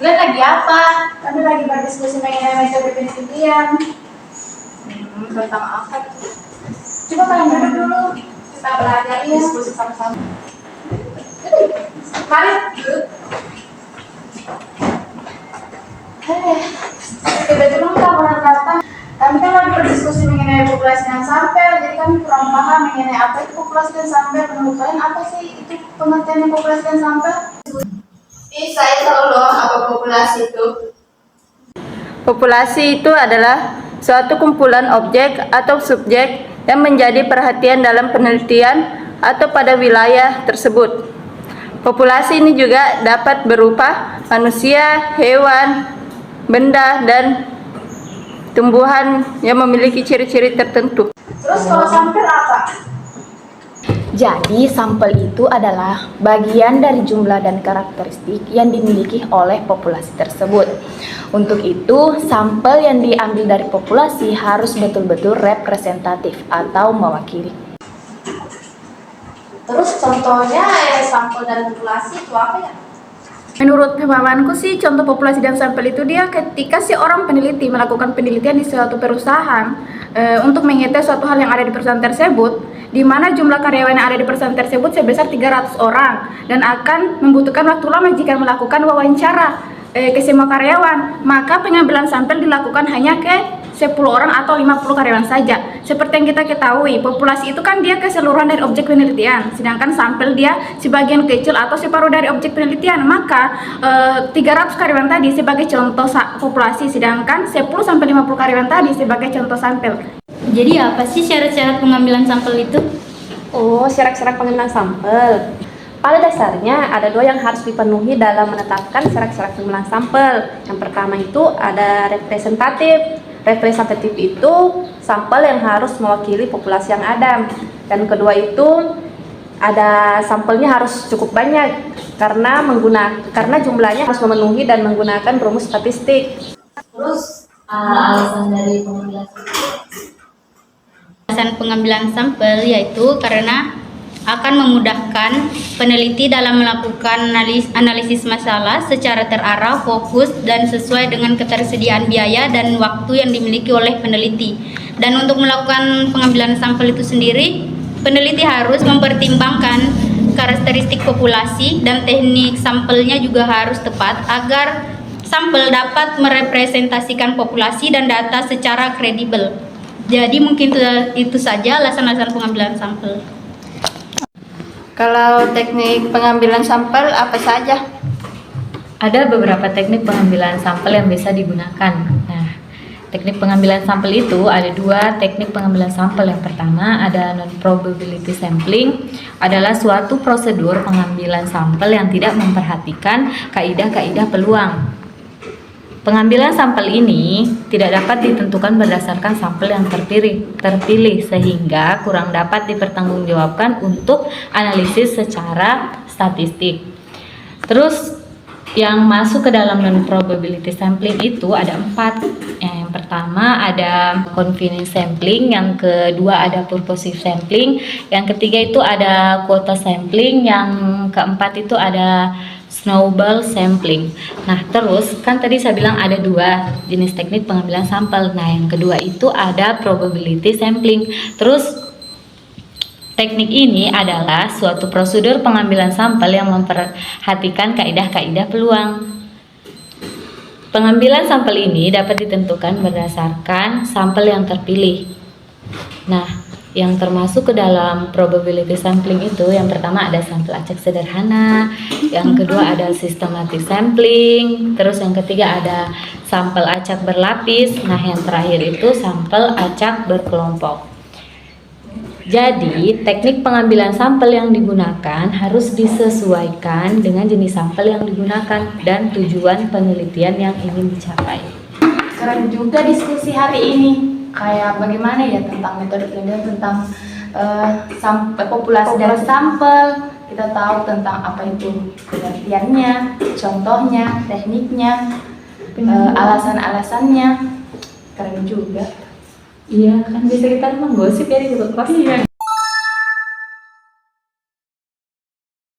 Kalian lagi apa? Kami lagi berdiskusi mengenai metode penelitian. Tentang apa? Coba kalian duduk dulu. Kita belajar diskusi sama-sama. Mari duduk. Tiba-tiba kamu datang. Kami kan lagi berdiskusi mengenai populasi dan sampel, jadi kami kurang paham mengenai apa itu populasi dan sampel. Menurut kalian apa sih itu pengertian populasi dan sampel? Saya tahu loh apa populasi itu. Populasi itu adalah suatu kumpulan objek atau subjek yang menjadi perhatian dalam penelitian atau pada wilayah tersebut. Populasi ini juga dapat berupa manusia, hewan, benda, dan tumbuhan yang memiliki ciri-ciri tertentu. Terus kalau sampel apa? Jadi, sampel itu adalah bagian dari jumlah dan karakteristik yang dimiliki oleh populasi tersebut. Untuk itu, sampel yang diambil dari populasi harus betul-betul representatif atau mewakili. Terus contohnya sampel dan populasi itu apa ya? Menurut pemahamanku sih, contoh populasi dan sampel itu dia ketika si orang peneliti melakukan penelitian di suatu perusahaan untuk mengetes suatu hal yang ada di perusahaan tersebut, di mana jumlah karyawan yang ada di perusahaan tersebut sebesar 300 orang dan akan membutuhkan waktu lama jika melakukan wawancara ke semua karyawan, maka pengambilan sampel dilakukan hanya ke 10 orang atau 50 karyawan saja. Seperti yang kita ketahui, populasi itu kan dia keseluruhan dari objek penelitian, sedangkan sampel dia sebagian kecil atau separuh dari objek penelitian. Maka 300 karyawan tadi sebagai contoh populasi, sedangkan 10-50 karyawan tadi sebagai contoh sampel. Jadi apa sih syarat-syarat pengambilan sampel itu? Oh, syarat-syarat pengambilan sampel. Pada dasarnya ada dua yang harus dipenuhi dalam menetapkan syarat-syarat pengambilan sampel. Yang pertama itu ada representatif. Representatif itu sampel yang harus mewakili populasi yang ada. Dan kedua itu ada sampelnya harus cukup banyak karena jumlahnya harus memenuhi dan menggunakan rumus statistik. Terus alasan dari pengambilan sampel? Alasan pengambilan sampel yaitu karena akan memudahkan peneliti dalam melakukan analisis masalah secara terarah, fokus, dan sesuai dengan ketersediaan biaya dan waktu yang dimiliki oleh peneliti. Dan untuk melakukan pengambilan sampel itu sendiri, peneliti harus mempertimbangkan karakteristik populasi dan teknik sampelnya juga harus tepat agar sampel dapat merepresentasikan populasi dan data secara kredibel. Jadi mungkin itu saja alasan-alasan pengambilan sampel. Kalau teknik pengambilan sampel apa saja? Ada beberapa teknik pengambilan sampel yang bisa digunakan. Nah, teknik pengambilan sampel itu ada dua teknik pengambilan sampel. Yang pertama ada non-probability sampling, adalah suatu prosedur pengambilan sampel yang tidak memperhatikan kaidah-kaidah peluang. Pengambilan sampel ini tidak dapat ditentukan berdasarkan sampel yang terpilih sehingga kurang dapat dipertanggungjawabkan untuk analisis secara statistik. Terus yang masuk ke dalam non-probability sampling itu ada 4. Yang pertama ada convenience sampling, yang kedua ada purposive sampling, yang ketiga itu ada quota sampling, yang keempat itu ada snowball sampling. Nah, terus kan tadi saya bilang ada dua jenis teknik pengambilan sampel. Nah, yang kedua itu ada probability sampling. Terus teknik ini adalah suatu prosedur pengambilan sampel yang memperhatikan kaidah-kaidah peluang. Pengambilan sampel ini dapat ditentukan berdasarkan sampel yang terpilih. Nah, yang termasuk ke dalam probability sampling itu yang pertama ada sampel acak sederhana, yang kedua ada systematic sampling, terus yang ketiga ada sampel acak berlapis, nah yang terakhir itu sampel acak berkelompok. Jadi teknik pengambilan sampel yang digunakan harus disesuaikan dengan jenis sampel yang digunakan dan tujuan penelitian yang ingin dicapai. Keren juga diskusi hari ini. Kayak bagaimana ya tentang metode penelitian, tentang populasi dan sampel. Kita tahu tentang apa itu penelitiannya, contohnya, tekniknya, alasan-alasannya. Keren juga. Iya, kan bisa kita menggosip ya di podcast.